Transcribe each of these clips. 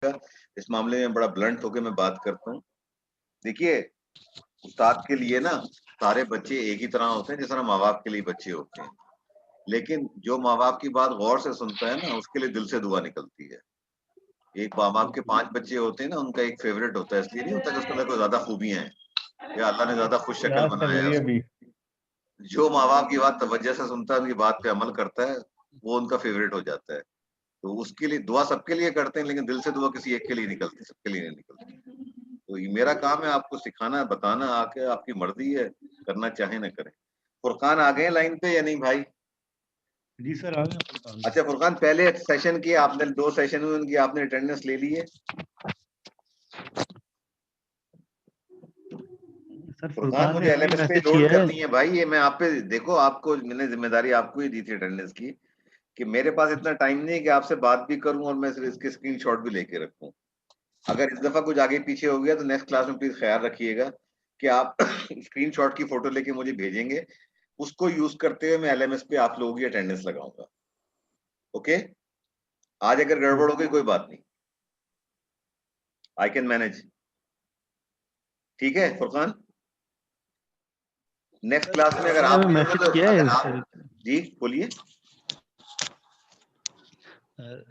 समझिएगा, इस मामले में बड़ा ब्लंट होकर मैं बात करता हूँ। देखिए, उस्ताद के लिए ना सारे बच्चे एक ही तरह होते हैं, जिस तरह माँ बाप के लिए बच्चे होते हैं, लेकिन जो माँ बाप की बात गौर से सुनता है ना, उसके लिए दिल से दुआ निकलती है। एक माँ बाप के 5 बच्चे होते हैं ना, उनका एक फेवरेट होता है, इसलिए नहीं होता कि उसके अंदर कोई ज्यादा खूबियां हैं या अल्लाह ने ज्यादा खुश शक्ल याद कर बनाया है रही है उसको। अभी। जो माँ बाप की बात तवज्जो से सुनता है, उनकी बात पे अमल करता है, वो उनका फेवरेट हो जाता है। तो उसके लिए दुआ सबके लिए करते हैं, लेकिन दिल से दुआ किसी एक के लिए निकलती, सबके लिए नहीं निकलती। तो ये मेरा काम है आपको सिखाना, बताना, आके आपकी मर्जी है, करना चाहे ना करें। फुरकान आ गए लाइन पे या नहीं भाई? जी सर, आ गया फुरकान। अच्छा फुरकान, पहले सेशन किए आपने, 2 सेशन हुए उनकी, आपने अटेंडेंस ले ली है? सर फुरकान, फुरकान ने मुझे अभी एलएमएस पे मैसेज लोड किया है। करनी है भाई, ये मैं आप पे, देखो आपको मैंने जिम्मेदारी आपको ही दी थी अटेंडेंस की, कि मेरे पास इतना टाइम नहीं है कि आपसे बात भी करूं और मैं सिर्फ इसके स्क्रीनशॉट भी लेके रखूं। अगर इस दफा कुछ आगे पीछे हो गया तो नेक्स्ट क्लास में प्लीज ख्याल रखिएगा कि आप स्क्रीनशॉट की फोटो लेके मुझे भेजेंगे, उसको यूज करते हुए मैं एलएमएस पे आप लोगों की अटेंडेंस लगाऊंगा। ओके, आज अगर गड़बड़ हो गई कोई बात नहीं, आई कैन मैनेज। ठीक है फुरकान, नेक्स्ट सर क्लास में अगर फुरकान ने आप हमें नहीं होंगे मैसेज तो किया अगर है आप, सर। जी बोलिए।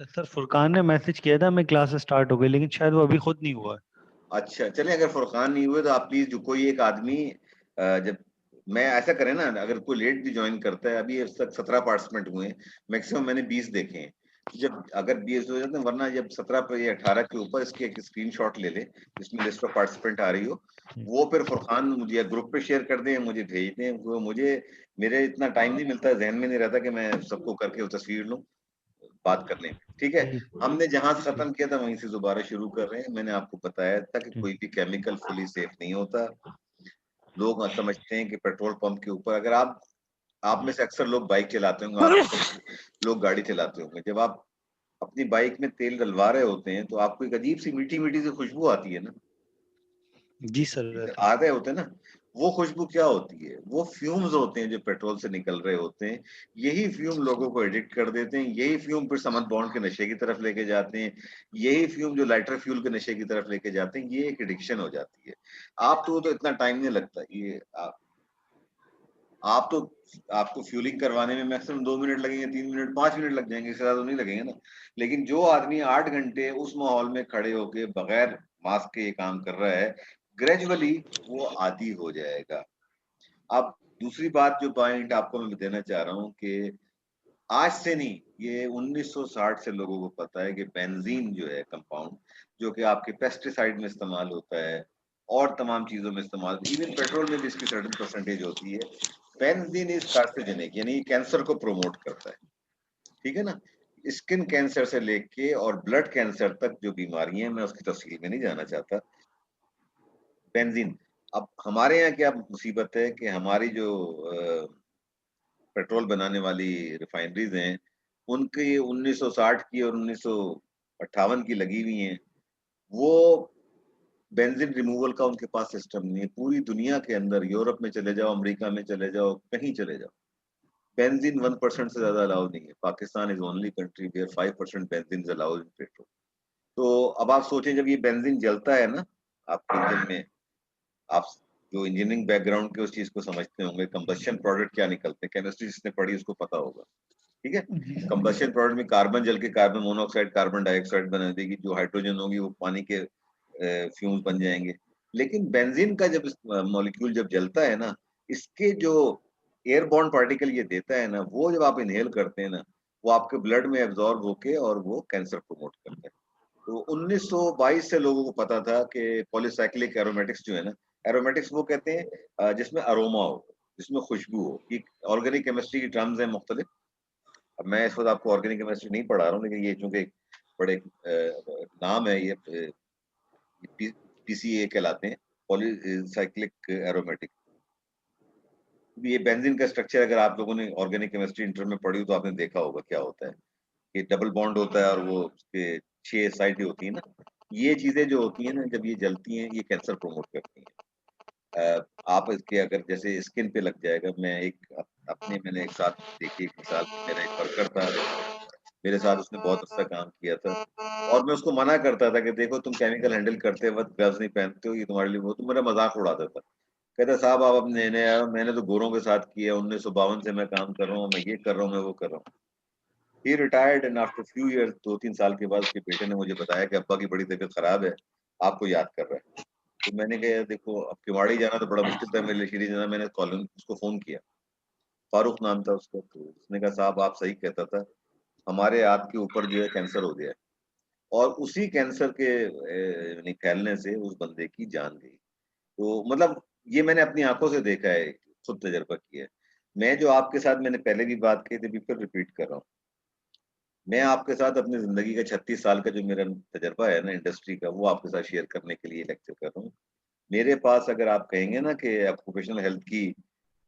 सर फुरकान ने मैसेज किया था हमें, क्लास स्टार्ट हो गई, लेकिन शायद वो अभी खुद नहीं हुआ है। अच्छा चलिए, अगर फुरकान नहीं हुए तो आप प्लीज, जो कोई एक आदमी जब मैं ऐसा करें ना, अगर कोई लेट भी ज्वाइन करता है, अभी अब तक 17 पार्टिसिपेंट हुए हैं, मैक्सिमम मैंने 20 देखे हैं, तो जब अगर 20 हो जाते हैं, वरना जब 17 पर या 18 के ऊपर इसकी एक स्क्रीनशॉट ले ले जिसमें लिस्ट ऑफ पार्टिसिपेंट आ रही हो, वो फिर फुरकान मुझे ग्रुप पे शेयर कर दें, मुझे भेज दें। वो मुझे, मेरे इतना टाइम नहीं मिलता, जहन में नहीं रहता कि मैं सबको करके वो तस्वीर लूं बात करने में। ठीक है, जी हमने जहां से जी। खत्म किया था वहीं से दोबारा शुरू कर रहे हैं। मैंने आपको बताया था कि कोई भी केमिकल फुली सेफ नहीं होता। लोग समझते हैं कि पेट्रोल पंप के ऊपर, अगर आप में से अक्सर लोग बाइक चलाते होंगे, आप में से लोग गाड़ी चलाते होंगे, जब आप अपनी बाइक में तेल डलवा रहे होते हैं तो आपको एक अजीब सी मीठी मीठी सी खुशबू आती है ना, जी सर, रहता है। आ रहे होते हैं ना, वो खुशबू क्या होती है? वो फ्यूम्स होते हैं जो पेट्रोल से निकल रहे होते हैं। यही फ्यूम लोगों को एडिक्ट कर देते हैं, यही फ्यूम फिर समझ बॉन्ड के नशे की तरफ लेके जाते हैं, यही फ्यूम जो लाइटर फ्यूल के नशे की तरफ लेके जाते हैं, ये एक एडिक्शन हो जाती है। आप तो इतना टाइम नहीं लगता, ये आप तो, आपको फ्यूलिंग करवाने में मैक्सिमम 2 मिनट लगेंगे, 3 मिनट, 5 मिनट लग जाएंगे, इससे ज्यादा तो नहीं लगेंगे ना। लेकिन जो आदमी 8 घंटे उस माहौल में खड़े होके बगैर मास्क के ये काम कर रहा है, ग्रेजुअली वो आदी हो जाएगा। अब दूसरी बात, जो पॉइंट आपको मैं देना चाह रहा हूँ कि आज से नहीं, ये 1960 से लोगों को पता है कि बेंजीन जो है कंपाउंड, जो कि आपके पेस्टिसाइड में इस्तेमाल होता है और तमाम चीजों में इस्तेमाल, इवन पेट्रोल में भी इसकी सर्टेन परसेंटेज होती है। बेंजीन इज कार्सिनोजेनिक, यानी कैंसर को प्रोमोट करता है। ठीक है ना, स्किन कैंसर से लेके और ब्लड कैंसर तक जो बीमारियां, मैं उसकी तफसील में नहीं जाना चाहता। बेंजीन, अब हमारे यहाँ क्या मुसीबत है कि हमारी जो पेट्रोल बनाने वाली रिफाइनरीज हैं, उनकी 1960 की और 1958 की लगी हुई हैं, वो बेंजीन रिमूवल का उनके पास सिस्टम नहीं है। पूरी दुनिया के अंदर, यूरोप में चले जाओ, अमेरिका में चले जाओ, कहीं चले जाओ, बेंजीन 1% से ज्यादा अलाउड नहीं है। Pakistan is only country where 5% benzene is allowed in petrol. तो अब आप सोचें, जब ये बेंजीन जलता है ना आपके इंजन में, आप जो इंजीनियरिंग बैकग्राउंड के उस चीज को समझते होंगे, कंबशन प्रोडक्ट क्या निकलते हैं, केमिस्ट्री जिसने पढ़ी उसको पता होगा। ठीक है, जी सर। कंबशन प्रोडक्ट में कार्बन जल के कार्बन मोनोऑक्साइड, कार्बन डाइऑक्साइड बना देगी, जो हाइड्रोजन होगी वो पानी के फ्यूम्स बन जाएंगे। लेकिन बेंजीन का जब मॉलिक्यूल जब जलता है ना, इसके जो एयरबॉर्न पार्टिकल ये देता है ना, वो जब आप इनहेल करते हैं ना, वो आपके ब्लड में एब्जॉर्ब होके और वो कैंसर प्रमोट करता है। तो 1922 से लोगों को पता था कि पॉलीसाइक्लिक एरोमेटिक्स जो है ना, एरोमेटिक्स वो कहते हैं जिसमें अरोमा हो, जिसमें खुशबू हो। ये ऑर्गेनिक केमिस्ट्री की टर्म्स हैं मुख्तलिफ। अब मैं इस वक्त आपको ऑर्गेनिक केमिस्ट्री नहीं पढ़ा रहा हूँ, लेकिन ये चूंकि एक बड़े नाम है, ये पीसीए कहलाते हैं, पॉलीसाइक्लिक एरोमेटिक। ये बेंजीन का स्ट्रक्चर अगर आप लोगों ने ऑर्गेनिक केमिस्ट्री इंटर में पढ़ी हो तो आपने देखा होगा क्या होता है। ये डबल बॉन्ड होता है और वो उसके 6 साइडें होती है ना, ये चीजें जो होती हैं ना, जब ये जलती हैं, ये कैंसर प्रमोट करती हैं। आप इसके अगर जैसे स्किन पे लग जाएगा, मैं एक अपने मैंने एक साथ देखी एक मिसाल, मेरा एक वर्कर था, मेरे साथ उसने बहुत अच्छा काम किया था और मैं उसको मना करता था कि देखो तुम केमिकल हैंडल करते वक़्त ग्लव्स नहीं पहनते हो, ये तुम्हारे लिए वो तो मेरा मज़ाक उड़ाता था। कहता साहब आप अब नए-नए आए हो, मैंने तो गोरों के साथ किया है, 1952 से मैं काम कर रहा हूँ, मैं ये कर रहा हूँ, मैं वो कर रहा हूँ। He retired and after few years 2-3 साल के बाद उसके बेटे ने मुझे बताया कि अब्बा की बड़ी तबीयत खराब है, आपको याद कर रहा है। तो मैंने कहा यार देखो अब किवाड़ी जाना तो बड़ा मुश्किल था मेरे लिए श्री जाना मैंने कॉलोनी उसको फ़ोन किया, फारूक नाम था उसका, तो उसने कहा साहब आप सही कहता था, हमारे हाथ के ऊपर जो है कैंसर हो गया है और उसी कैंसर के यानी फैलने से उस बंदे की जान गई। तो मतलब ये मैंने अपनी आँखों से देखा है, खुद तजुर्बा किया है। मैं जो आपके साथ मैंने पहले भी बात की थी, अभी फिर रिपीट कर रहा हूँ। मैं आपके साथ अपनी ज़िंदगी का 36 साल का जो मेरा तजुर्बा है ना इंडस्ट्री का, वो आपके साथ शेयर करने के लिए लेक्चर कर रहा हूँ। मेरे पास अगर आप कहेंगे ना कि ऑक्यूपेशनल हेल्थ की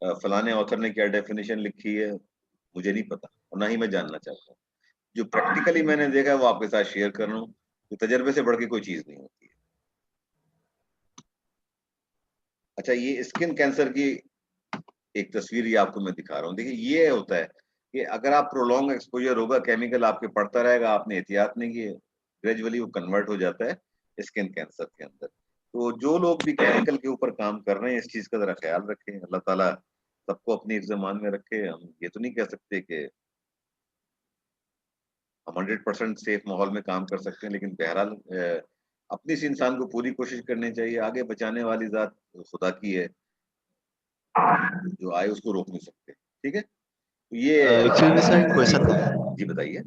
फलाने ऑथर ने क्या डेफिनिशन लिखी है, मुझे नहीं पता और ना ही मैं जानना चाहता हूँ। जो प्रैक्टिकली मैंने देखा है वो आपके साथ शेयर कर रहा हूँ। तो तजुर्बे से बढ़ के कोई चीज़ नहीं होती है। अच्छा ये स्किन कैंसर की एक तस्वीर ये आपको मैं दिखा रहा हूँ। देखिए ये होता है कि अगर आप प्रोलॉन्ग एक्सपोज़र होगा, केमिकल आपके पड़ता रहेगा, आपने एहतियात नहीं की, ग्रेजुअली वो कन्वर्ट हो जाता है स्किन कैंसर के अंदर। तो जो लोग भी केमिकल के ऊपर काम कर रहे हैं, इस चीज़ का ज़रा ख़्याल रखें। अल्लाह ताला सबको अपनी हिफ़्ज़-ए-मान में रखे। हम ये तो नहीं कह सकते कि हम 100% सेफ माहौल में काम कर सकते हैं, लेकिन बहरहाल अपनी से इंसान को पूरी कोशिश करनी चाहिए। आगे बचाने वाली ज़ात खुदा की है, जो आए उसको रोक नहीं सकते। ठीक है? तो ये एक्चुअली में सर जी, क्वेश्चन था। जी बताइए?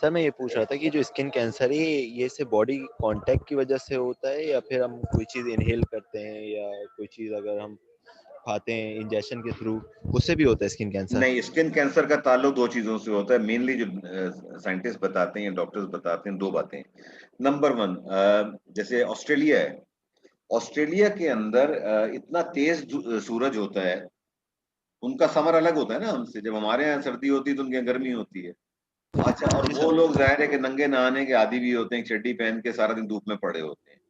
सर मैं ये पूछ रहा था कि जो स्किन कैंसर है ये सिर्फ बॉडी कांटेक्ट की वजह से होता है या फिर हम कोई चीज़ इनहेल करते हैं या कोई चीज़ अगर हम खाते हैं इंजेक्शन के थ्रू उससे भी होता है स्किन कैंसर? नहीं, स्किन कैंसर का ताल्लुक 2 चीज़ों से होता है। मेनली जो साइंटिस्ट बताते हैं या डॉक्टर्स बताते हैं 2 बातें। नंबर 1 जैसे ऑस्ट्रेलिया है, ऑस्ट्रेलिया के अंदर इतना तेज़ सूरज होता है, उनका समर अलग होता है ना हमसे। जब हमारे यहाँ सर्दी होती है तो उनके यहाँ गर्मी होती है। अच्छा और जी वो सर। लोग ज़ाहिर है कि नंगे नहाने के आदी भी होते हैं, चड्डी पहन के सारा दिन धूप में पड़े होते हैं।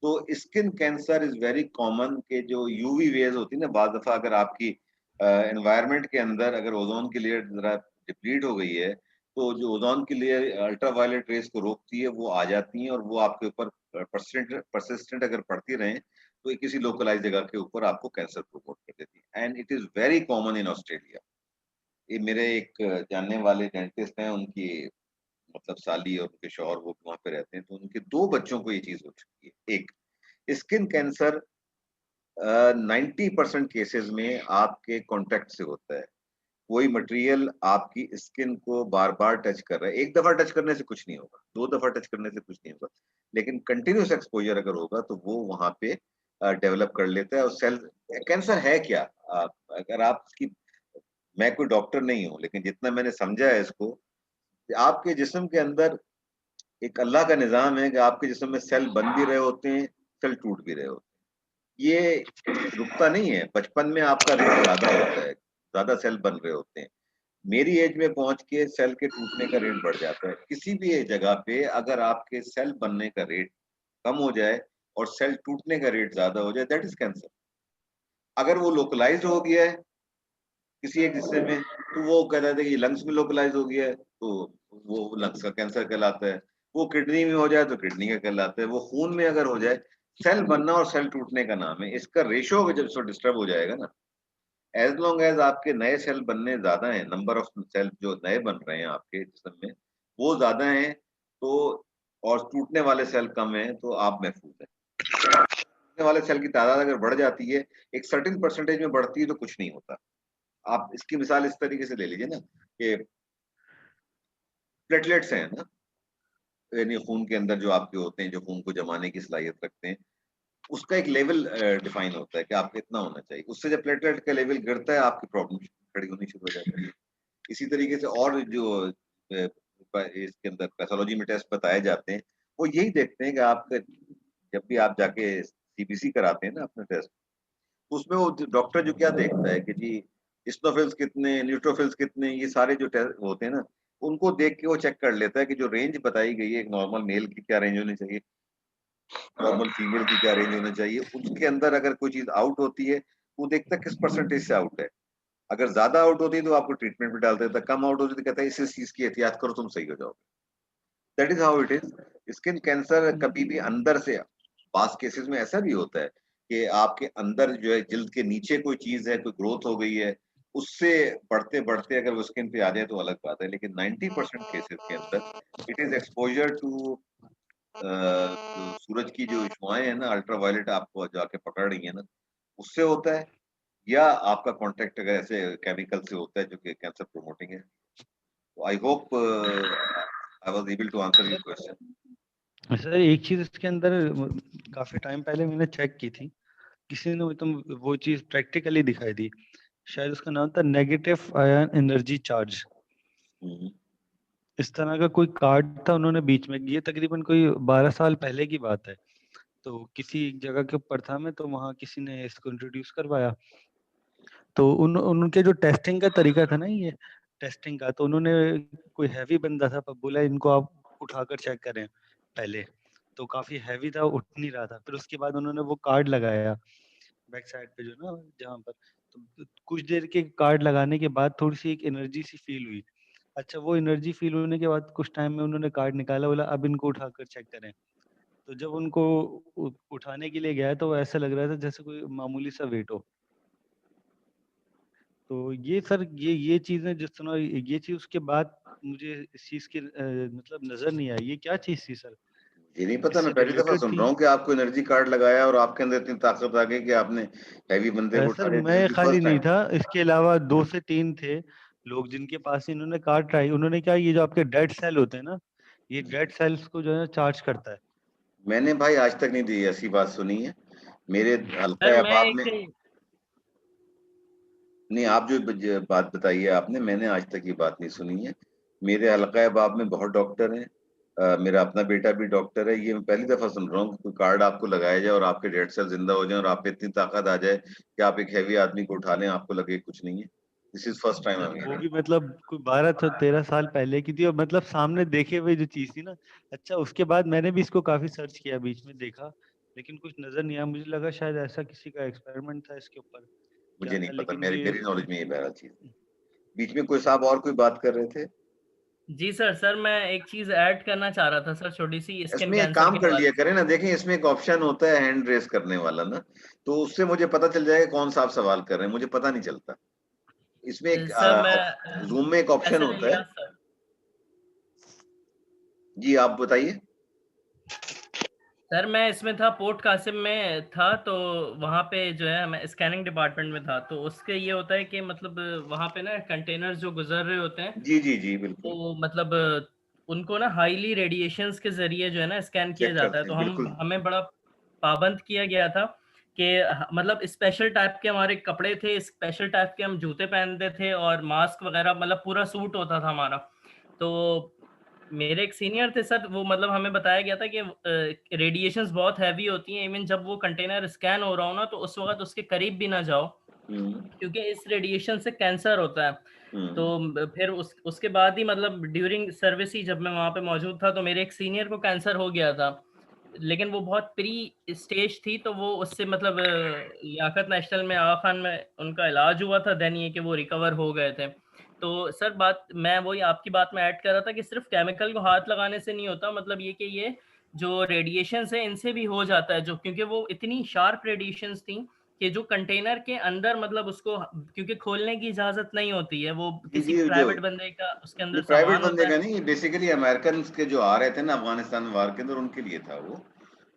तो skin cancer is very common कि जो यूवी रेज़ होती है ना, बाज़ दफ़ा अगर आपकी एनवायरनमेंट के अंदर अगर ओज़ोन की लेयर ज़रा डिप्लीट हो गई है, तो जो ओज़ोन की लेयर अल्ट्रावायलेट रेज़ को रोकती है, वो आ जाती हैं और वो आपके ऊपर पर्सिस्टेंट अगर पड़ती रहें, तो ये किसी लोकलाइज़्ड जगह के ऊपर आपको कैंसर प्रोमोट कर देती है and it is very common in Australia. ये मेरे एक जानने वाले डेंटिस्ट हैं, उनकी मतलब साली और उनके शौहर वो वहाँ पे रहते हैं, तो उनके 2 बच्चों को ये चीज़ हो चुकी है। एक स्किन कैंसर 90% केसेज़ में आपके कॉन्टैक्ट से होता है। कोई मटेरियल आपकी स्किन को बार-बार टच कर रहा है। 1 दफ़ा टच करने से कुछ नहीं होगा, 2 दफ़ा टच करने से कुछ नहीं होगा। लेकिन कंटीन्यूअस एक्सपोज़र अगर होगा तो वो वहाँ पे डेवलप कर लेता है और सेल कैंसर है क्या? अगर आप इसकी मैं कोई डॉक्टर नहीं हूँ, लेकिन जितना मैंने समझा है इसको, आपके जिस्म के अंदर एक अल्लाह का निज़ाम है कि आपके जिस्म में सेल बन भी रहे होते हैं, सेल टूट भी रहे होते हैं। ये रुकता नहीं है, बचपन में आपका रेट ज़्यादा होता है, ज़्यादा सेल बन रहे होते हैं। मेरी एज में पहुँच के सेल के टूटने का रेट बढ़ जाता है। किसी भी जगह पे अगर आपके सेल बनने का रेट कम हो जाए और सेल टूटने का रेट ज़्यादा हो जाए, दैट इज़ कैंसर। अगर वो लोकलाइज़्ड हो गया है किसी एक हिस्से में, तो वो कह रहे थे कि लंग्स में लोकलाइज़ हो गया है, तो वो लंग्स का कैंसर कहलाता है। वो किडनी में हो जाए तो किडनी का कहलाता है। वो खून में अगर हो जाए, सेल बनना और सेल टूटने का नाम है। इसका रेशियो जब से डिस्टर्ब हो जाएगा ना, एज़ लॉन्ग एज़ आपके नए सेल बनने ज़्यादा हैं, नंबर ऑफ सेल जो नए बन रहे हैं आपके जिस्म में, वो ज़्यादा हैं, तो और टूटने वाले सेल कम हैं, तो आप महफूज़ हैं। टूटने वाले सेल की तादाद अगर बढ़ जाती है, एक सर्टेन परसेंटेज में बढ़ती है तो कुछ नहीं होता। आप इसकी मिसाल इस तरीके से ले लीजिए ना कि प्लेटलेट्स हैं ना, यानी खून के अंदर जो आपके होते हैं, जो खून को जमाने की सलाहियत रखते हैं, उसका एक लेवल डिफाइन होता है कि आपको इतना होना चाहिए। उससे जब प्लेटलेट का लेवल गिरता है, आपकी प्रॉब्लम खड़ी होनी शुरू हो जाती है। इसी तरीके से और जो इसके अंदर पैथोलॉजी में टेस्ट बताए जाते हैं, वो यही देखते हैं कि आपका जब भी आप जाके सीबीसी कराते हैं ना अपना टेस्ट, तो उसमें वो डॉक्टर जो क्या देखता है कि जी इस्नोफिल्स कितने, न्यूट्रोफिल्स कितने, ये सारे जो टेस्ट होते हैं ना, उनको देख के वो चेक कर लेता है कि जो रेंज बताई गई है एक नॉर्मल मेल की क्या रेंज होनी चाहिए, नॉर्मल फीमेल की क्या रेंज होना चाहिए, उसके अंदर अगर कोई चीज़ आउट होती है, वो देखता है किस परसेंटेज से आउट है। अगर ज्यादा आउट होती है तो आपको ट्रीटमेंट पे डाल देता है, कम आउट होती है तो कहता है इस चीज की एहतियात करो, तुम सही हो जाओगे। That is how it is. Skin cancer कभी भी अंदर से, पास केसेस में ऐसा भी होता है कि आपके अंदर जो है जिल्द के नीचे कोई चीज है, कोई ग्रोथ हो गई है, उससे बढ़ते बढ़ते अगर वो स्किन पे आ जाए तो अलग बात है। लेकिन 90% केसेस के अंदर इट इज एक्सपोजर टू जो सूरज की जो शुआएं है ना, अल्ट्रावायलेट आपको जाके पकड़ रही है ना, उससे होता है, या आपका कांटेक्ट अगर ऐसे केमिकल से होता है जो कि कैंसर प्रोमोटिंग है। तो I hope I was able to answer your question. Sir एक चीज इसके अंदर काफी टाइम पहले मैंने चेक की थी, किसी ने वो चीज प्रैक्टिकली दिखाई दी, शायद उसका नाम था नेगेटिव आयन एनर्जी चार्ज। इस तरह का कोई कार्ड था उन्होंने बीच में, ये तकरीबन कोई 12 साल पहले की बात है। तो किसी एक जगह के ऊपर था मैं, तो वहाँ किसी ने इसको इंट्रोड्यूस करवाया। तो उनके जो टेस्टिंग का तरीका था ना, ये टेस्टिंग का, तो उन्होंने कोई हैवी बंदा था, पर बोला इनको आप उठाकर चेक करें पहले। तो काफी हैवी था, उठ नहीं रहा था। फिर उसके बाद उन्होंने वो कार्ड लगाया बैक साइड पे जो ना, जहाँ पर, तो कुछ देर के कार्ड लगाने के बाद थोड़ी सी एक एनर्जी सी फील हुई। अच्छा, वो एनर्जी फील होने के बाद कुछ टाइम में उन्होंने कार्ड निकाला, बोला अब इनको उठाकर चेक करें। तो जब उनको उठाने के लिए गया तो ऐसा लग रहा था जैसे कोई मामूली सा वेट हो। तो ये सर, ये चीजें जिस तरह, ये चीज उसके बाद मुझे इस चीज की मतलब नजर नहीं आई, ये क्या चीज थी सर, ये नहीं पता, इससे मैं पहली दफा रिलेटेड सुन थी? रहा हूँ कि आपको एनर्जी कार्ड लगाया और आपके अंदर इतनी ताकत आ गई कि आपने हैवी बंदे को उठा सर लिया। दिस मैं इज द खाली फर्स्ट नहीं टाइम। था, इसके अलावा 2 से 3 थे लोग जिनके पास इन्होंने कार्ड ट्राई। उन्होंने क्या, ये जो आपके डेड सेल होते हैं ना, ये डेड सेल्स को जो है चार्ज करता है। मैंने भाई आज तक नहीं दी ऐसी बात सुनी है मेरे सर हल्का मैं अहबाब में। एक नहीं, आप जो बात बताई है आपने, मैंने आज तक ये बात नहीं सुनी है। मेरे हल्का अहबाब में बहुत डॉक्टर हैं। मेरा अपना बेटा भी डॉक्टर है। ये मैं पहली दफा सुन रहा हूँ कि कोई कार्ड आपको लगाया जाए और आपके डेड सेल जिंदा हो जाए और आप पे इतनी ताकत आ जाए कि आप एक हैवी आदमी को उठा लें, आपको लगे कुछ नहीं है। This is first time I sir am वो हियरिंग। भी मतलब कोई 12 से 13 साल पहले की थी, और मतलब सामने देखे हुए जो चीज थी ना। अच्छा, उसके बाद मैंने भी इसको काफी सर्च किया, बीच में देखा, लेकिन कुछ नजर नहीं आया। मुझे लगा शायद ऐसा किसी का एक्सपेरिमेंट था इसके ऊपर, क्या मुझे नहीं था, पता, लेकिन मेरी ये मेरी नॉलेज में ये पहला चीज। बीच में कोई साहब और कोई बात कर रहे थे। जी सर मैं एक चीज ऐड करना चाह रहा था सर, छोटी सी स्किन इसमें एक कैंसर काम के कर लिया हवाले से। करें ना, देखिए इसमें एक ऑप्शन होता है हैंड रेस करने वाला ना, तो उससे मुझे पता चल जाएगा कौन सा आप सवाल कर रहे हैं, मुझे पता नहीं चलता। इसमें एक सर मैं जूम में एक ऑप्शन एस एन होता है। इलियास सर। जी आप बताइए। सर मैं इसमें था, पोर्ट कासिम में था, तो वहाँ पे जो है मैं स्कैनिंग डिपार्टमेंट में था। तो उसके ये होता है कि मतलब वहाँ पे ना कंटेनर्स जो गुजर रहे होते हैं, जी जी जी बिल्कुल। तो मतलब उनको ना हाईली रेडिएशंस के जरिए जो है ना स्कैन किया चेक जाता है। करते तो हैं बिल्कुल। हमें बड़ा पाबंद किया गया था कि मतलब स्पेशल टाइप के हमारे कपड़े थे, स्पेशल टाइप के हम जूते पहनते थे, और मास्क वगैरह, मतलब पूरा सूट होता था हमारा। तो मेरे एक सीनियर थे सर, वो मतलब हमें बताया गया था कि रेडिएशंस बहुत हैवी होती हैं, इवन जब वो कंटेनर स्कैन हो रहा हो ना, तो उस वक्त उसके करीब भी ना जाओ, क्योंकि इस रेडिएशन से कैंसर होता है। तो फिर उसके बाद ही मतलब ड्यूरिंग सर्विस ही जब मैं वहाँ पे मौजूद था, तो मेरे एक सीनियर को कैंसर हो गया था, लेकिन वो बहुत प्री स्टेज थी। तो वो उससे मतलब लियाकत नेशनल में, आगा खान में उनका इलाज हुआ था, देन ये कि वो रिकवर हो गए थे। तो सर बात मैं वही आपकी बात में ऐड कर रहा था कि सिर्फ केमिकल को हाथ लगाने से नहीं होता, मतलब ये कि ये जो रेडिएशंस है इनसे भी हो जाता है, जो क्योंकि वो इतनी शार्प रेडिएशंस थी कि जो कंटेनर के अंदर मतलब उसको, क्योंकि खोलने की इजाजत नहीं होती है, वो जी किसी जी जो प्राइवेट बंदे का उसके अंदर प्राइवेट सामान बंदे होता का है। नहीं, बेसिकली अमेरिकन के जो आ रहे थे ना अफगानिस्तान वार के अंदर, उनके लिए था वो।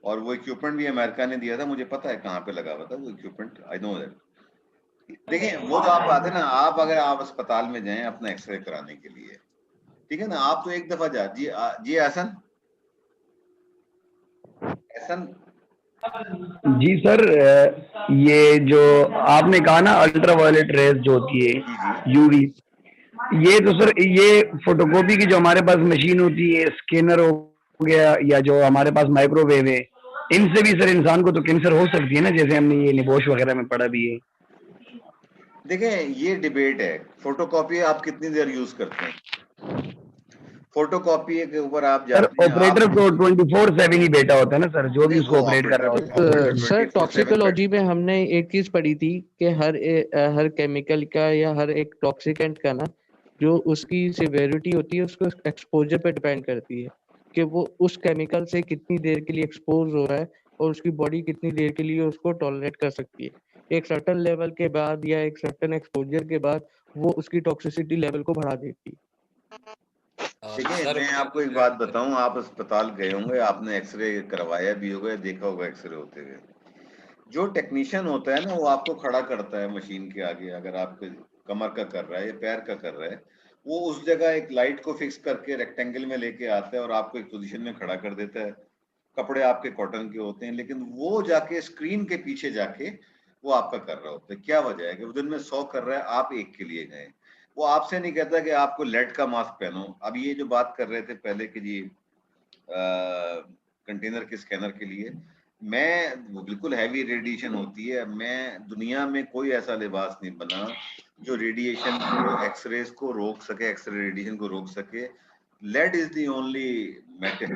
और वो इक्विपमेंट भी अमेरिका ने दिया था, मुझे पता है कहाँ पे लगा हुआ था वो इक्विपमेंट, आई नो दैट। देखिए वो जो आप बात है ना, आप अगर आप अस्पताल में जाएं अपना एक्सरे कराने के लिए, ठीक है ना, आप तो एक दफा जा जी जी एहसन एहसन। जी सर, ये जो आपने कहा ना अल्ट्रावायलेट रेज जो होती है, जी जी यूवी, ये तो सर ये फोटोकॉपी की जो हमारे पास मशीन होती है, स्कैनर हो गया, या जो हमारे पास माइक्रोवेव है, इनसे भी सर इंसान को तो कैंसर हो सकती है ना, जैसे हमने ये निबोश वगैरह में पढ़ा भी है। देखें ये डिबेट है, फोटोकॉपी आप कितनी देर यूज करते हैं। फोटोकॉपी के ऊपर आप सर जाते हैं, ऑपरेटर आप तो 24/7 ही बैठा होता है ना सर, जो भी नहीं, उसको वो ऑपरेट कर रहा ऑपरेटर होता है। ऑपरेटर सर 24/7 टॉक्सिकोलॉजी बैठ में हमने एक चीज पढ़ी थी कि हर केमिकल का या हर एक टॉक्सिकेंट का ना जो उसकी सिवेरिटी होती है उसको एक्सपोजर पे डिपेंड करती है कि वो उस केमिकल से कितनी देर के लिए एक्सपोज हो रहा है और उसकी बॉडी कितनी देर के लिए उसको टॉलरेट कर सकती है। एक सर्टन लेवल के बाद या एक सर्टन एक्सपोजर के बाद वो उसकी टॉक्सिसिटी लेवल को बढ़ा देती है। देखिए, सर मैं आपको एक बात बताऊं, आप अस्पताल गए होंगे, आपने एक्सरे करवाया भी होगा, देखा होगा एक्सरे होते हुए। जो टेक्नीशियन होता है ना, वो आपको खड़ा करता है मशीन के आगे, अगर आपके कमर का कर रहा है या पैर का कर रहा है, वो उस जगह एक लाइट को फिक्स करके रेक्टेंगल में लेके आता है और आपको एक पोजीशन में खड़ा कर देता है। कपड़े आपके कॉटन के होते हैं, लेकिन वो जाके स्क्रीन के पीछे जाके वो आपका कर रहा होता है। क्या वजह है कि वो दिन में 100 कर रहा है, आप एक के लिए गए। वो आपसे नहीं कहता कि आपको लेड का मास्क पहनो। अब ये जो बात कर रहे थे पहले कि जी कंटेनर के स्कैनर के लिए, मैं वो बिल्कुल हैवी रेडिएशन होती है, मैं दुनिया में कोई ऐसा लिबास नहीं बना जो रेडिएशन को, एक्सरेज को रोक सके, एक्सरे रेडिएशन को रोक सके। Lead is the only metal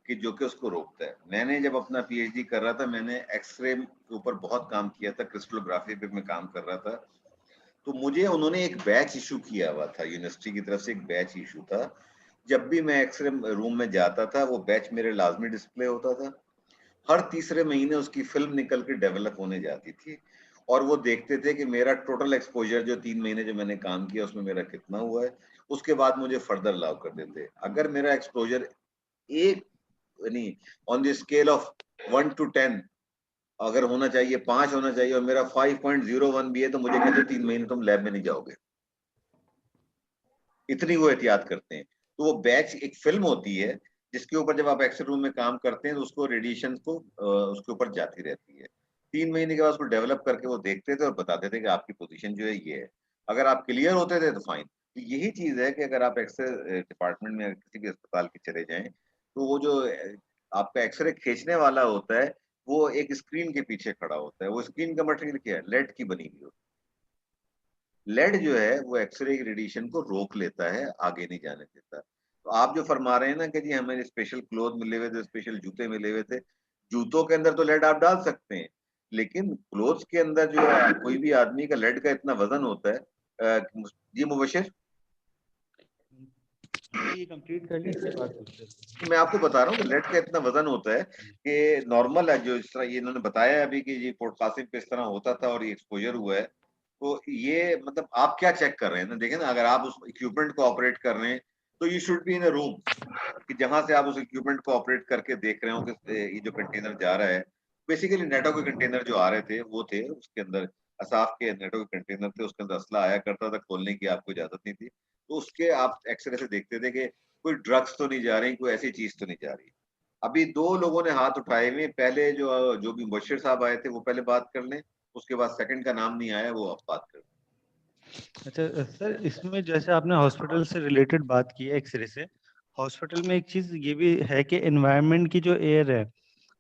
कि जो कि उसको रोकता है। मैंने जब अपना पीएचडी कर रहा था, मैंने एक्सरे के ऊपर बहुत काम किया था, क्रिस्टलोग्राफी पे मैं काम कर रहा था। तो मुझे उन्होंने एक बैच इशू किया हुआ था, यूनिवर्सिटी की तरफ से एक बैच इशू था। जब भी मैं एक्सरे रूम में जाता था, वो बैच मेरे लाजमी डिस्प्ले होता था। हर तीसरे महीने उसकी फिल्म निकल के डेवलप होने जाती थी और वो देखते थे कि मेरा टोटल एक्सपोजर जो 3 महीने जो मैंने काम किया उसमें मेरा कितना हुआ है। उसके बाद मुझे फर्दर अलाउ कर देते। अगर मेरा एक्सपोजर एक यानी on the scale of 1 to 10 अगर होना चाहिए, 5 होना चाहिए और मेरा 5.01 भी है, तो मुझे कहते 3 महीने तुम लैब में नहीं जाओगे। इतनी वो एहतियात करते हैं। तो वो बैच एक फिल्म होती है जिसके ऊपर जब आप एक्सरे रूम में काम करते हैं तो उसको रेडिएशन को उसके ऊपर जाती रहती है। 3 महीने के बाद उसको डेवलप करके वो देखते थे और बताते थे कि आपकी पोजीशन जो है ये है। अगर आप क्लियर होते थे तो फाइन। तो यही चीज है कि अगर आप एक्सरे डिपार्टमेंट में किसी भी अस्पताल के चले जाएं, तो वो जो आपका एक्सरे खींचने वाला होता है, वो एक स्क्रीन के पीछे खड़ा होता है। वो स्क्रीन का मटेरियल क्या है? लेड की बनी हुई होती है। लेड जो है वो एक्सरे की रेडिएशन को रोक लेता है, आगे नहीं जाने देता। तो आप जो फरमा रहे हैं ना कि जी हमें स्पेशल क्लोथ मिले हुए थे, स्पेशल जूते मिले हुए थे, जूतों के अंदर तो लेड आप डाल सकते हैं, लेकिन क्लोथ्स के अंदर जो है कोई भी आदमी का लेड का इतना वजन होता है। जी मुबशिर, ये कंप्लीट कर ली, इसके बाद पूछते हैं। मैं आपको बता रहा हूँ कि लेड का इतना वजन होता है कि नॉर्मल है, जो इस तरह ये इन्होंने बताया अभी कि ये पोर्ट कासिम पे इस तरह होता था और ये एक्सपोजर हुआ है। तो ये मतलब आप क्या चेक कर रहे हैं ना, देखें ना, अगर आप उस इक्विपमेंट को ऑपरेट कर रहे हैं तो you should be in a room कि जहां से आप उस इक्विपमेंट को ऑपरेट करके देख रहे हो कि ये जो कंटेनर जा रहा है, बेसिकली नेटो के कंटेनर जो आ रहे थे वो थे, उसके अंदर असाफ के नेटो के कंटेनर थे, उसके अंदर असला आया करता था, खोलने की आपको इजाजत नहीं थी। तो उसके आप एक्सरे से देखते थे कि कोई ड्रग्स तो नहीं जा रही, कोई ऐसी चीज तो नहीं जा रही। अभी 2 लोगों ने हाथ उठाए हुए, पहले जो भी मुबशिर साहब आए थे वो पहले बात कर लें, उसके बाद सेकंड का नाम नहीं आया, वो अब बात कर लें। अच्छा सर, इसमें जैसे आपने हॉस्पिटल से रिलेटेड बात की है एक्सरे से, हॉस्पिटल में एक चीज ये भी है कि एनवायरनमेंट की जो एयर है,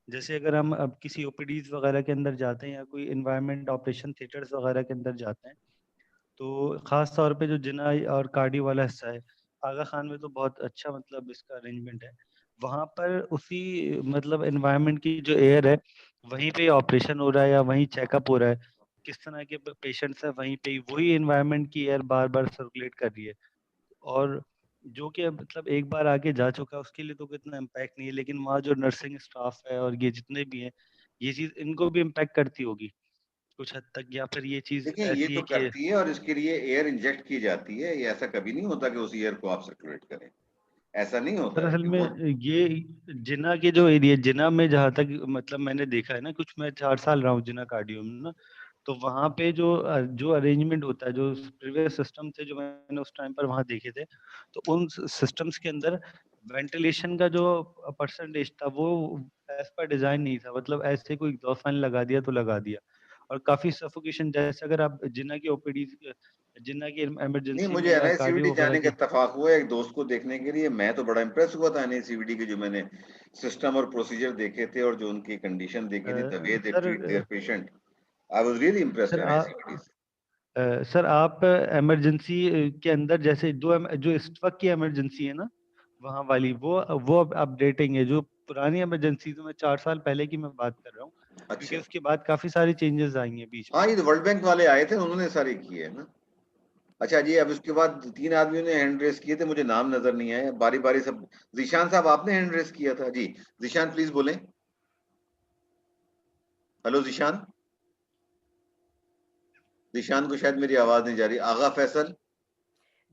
जैसे अगर हम अब किसी ओपीडीज वगैरह के अंदर जाते हैं या कोई एनवायरनमेंट ऑपरेशन थिएटर्स वगैरह के अंदर जाते हैं, तो खास तौर पे जो जिना और कार्डियो वाला हिस्सा है, आगा खान में तो बहुत अच्छा मतलब इसका अरेंजमेंट है। वहाँ पर उसी मतलब एनवायरनमेंट की जो एयर है, वहीं पे ऑपरेशन हो रहा है या वहीं चेकअप हो रहा है, किस तरह के पेशेंट्स है, वहीं पे वही एनवायरनमेंट की एयर बार बार सर्कुलेट कर रही है। और जो कि मतलब एक बार आगे जा चुका है उसके लिए तो कितना इम्पैक्ट नहीं है, लेकिन वहाँ जो नर्सिंग स्टाफ है और ये जितने भी हैं, ये चीज इनको भी इम्पैक्ट करती होगी कुछ हद तक, या फिर ये चीज देखिए ये ऐसी तो है कि करती है और इसके लिए एयर इंजेक्ट की जाती है। ये ऐसा कभी नहीं होता कि उस एयर को आप सर्कुलेट करें, ऐसा नहीं होता सर है असल कि में वो ये जिना के जो एरिया, जिना में जहाँ तक मतलब मैंने देखा है ना, कुछ मैं 4 साल रहा हूँ जिना कार्डियो में ना, तो वहाँ पे जो अरेंजमेंट होता है, जो प्रीवियस सिस्टम थे जो मैंने उस टाइम पर वहाँ देखे थे, तो उन सिस्टम्स के अंदर वेंटिलेशन का जो परसेंटेज था वो एज पर डिजाइन नहीं था। मतलब ऐसे कोई एग्जॉस्ट फैन लगा दिया तो लगा दिया, और काफी सफोकेशन, जैसे अगर आप जिना की ओपीडी, जिना की नहीं। इमरजेंसी में मुझे या एनआईसीवीडी कार्डियो वगैरह जाने का की। इत्तेफाक हुआ एक दोस्त को देखने के लिए। मैं तो बड़ा इम्प्रेस हुआ था एनआईसीवीडी के जो मैंने सिस्टम और प्रोसीजर देखे थे और जो उनकी कंडीशन देखी थी, the way they treat their sir patient, I was really impressed sir NICVD से। सर आप इमरजेंसी के अंदर, जैसे जो इस वक्त की इमरजेंसी है ना, वहाँ वाली वो अब अपडेटिंग है। जो पुरानी इमरजेंसी तो मैं 4 साल पहले की मैं बात कर रहा हूँ, क्योंकि अच्छा, उसके बाद काफी सारी चेंजेस आई हैं बीच में। हाँ ये तो वर्ल्ड बैंक वाले आए थे, उन्होंने सारे किए है ना। अच्छा जी, अब उसके बाद 3 आदमियों ने हैंड रेस किए थे, मुझे नाम नजर नहीं आए, बारी-बारी सब। ज़ीशान साहब आपने हैंड रेस किया था? जी, ज़ीशान प्लीज़ बोलें। हेलो ज़ीशान? ज़ीशान को शायद मेरी आवाज़ नहीं जा रही। आगा फैसल?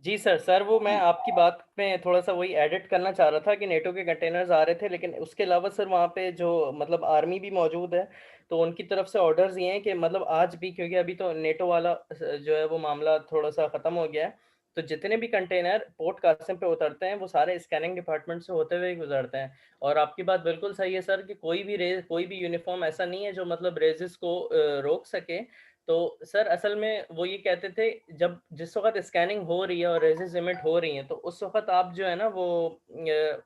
जी सर, वो मैं जी, आपकी बात में थोड़ा-सा वही एडिट करना चाह रहा था कि नेटो के कंटेनर्स आ रहे थे, लेकिन उसके अलावा सर वहाँ पे जो मतलब आर्मी भी मौजूद है, तो उनकी तरफ से ऑर्डर्स ये हैं कि मतलब आज भी, क्योंकि अभी तो नेटो वाला जो है वो मामला थोड़ा-सा ख़त्म हो गया है, तो जितने भी कंटेनर पोर्ट कासिम पे उतरते हैं, वो सारे स्कैनिंग डिपार्टमेंट से होते हुए ही गुज़रते हैं। और आपकी बात बिल्कुल सही है सर कि कोई भी यूनिफ़ॉर्म ऐसा नहीं है जो मतलब रेज़िस को रोक सके। तो सर असल में वो ये कहते थे, जब जिस वक़्त स्कैनिंग हो रही है और रेज़िस एमिट हो रही हैं, तो उस वक़्त आप जो है ना वो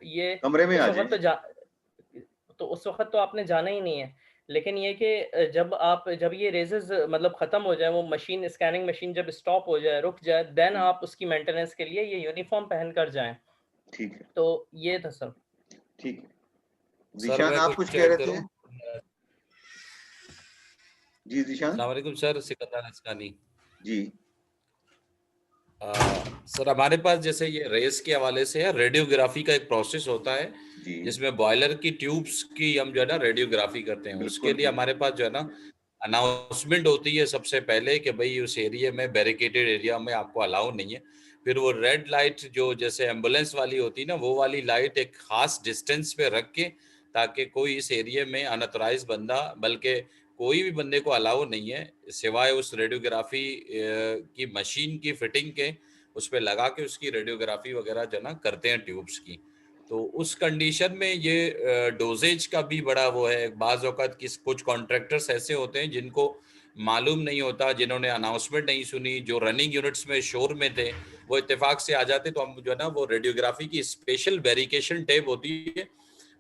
ये कमरे में उस आ वक़्त जाएँ। तो उस वक़्त तो आपने जाना ही नहीं है। लेकिन ये कि जब ये रेज़ेस मतलब ख़त्म हो जाए, वो मशीन स्कैनिंग मशीन जब स्टॉप हो जाए, रुक जाए, देन हुँ, आप उसकी मेंटेनेंस के लिए ये यूनिफ़ॉर्म पहन कर जाएँ। ठीक है, तो ये था सर। ठीक है। सर ज़ीशान मैं आप कुछ कुछ कह ऐड रहे थे? करूं? जी, ज़ीशान? अस्सलाम वालेकुम सर, सिकंदर हसकानी। जी, आ, सर हमारे पास जैसे ये रेस के हवाले से है, रेडियोग्राफी का एक प्रोसेस होता है जी, जिसमें बॉयलर की ट्यूब्स की हम जो है ना रेडियोग्राफी करते हैं। उसके बिल्कुल, लिए हमारे पास जो है ना अनाउंसमेंट होती है सबसे पहले कि भाई उस एरिया में बैरिकेडेड एरिया में आपको अलाउ नहीं है। फिर वो रेड लाइट जो जैसे एम्बुलेंस वाली होती है ना, वो वाली लाइट एक खास डिस्टेंस पे रख के, ताकि कोई इस एरिया में अनऑथराइज बंदा, बल्कि कोई भी बंदे को अलाउ नहीं है सिवाय उस रेडियोग्राफी की मशीन की फिटिंग के, उस पे लगा के उसकी रेडियोग्राफी वगैरह जो ना करते हैं ट्यूब्स की। तो उस कंडीशन में ये डोजेज का भी बड़ा वो है। बाज औकात कुछ कॉन्ट्रैक्टर्स ऐसे होते हैं जिनको मालूम नहीं होता, जिन्होंने अनाउंसमेंट नहीं सुनी, जो रनिंग यूनिट्स में शोर में थे, वो इत्तेफाक से आ जाते। तो हम जो है ना वो रेडियोग्राफी की स्पेशल बैरिकेशन टेप होती है,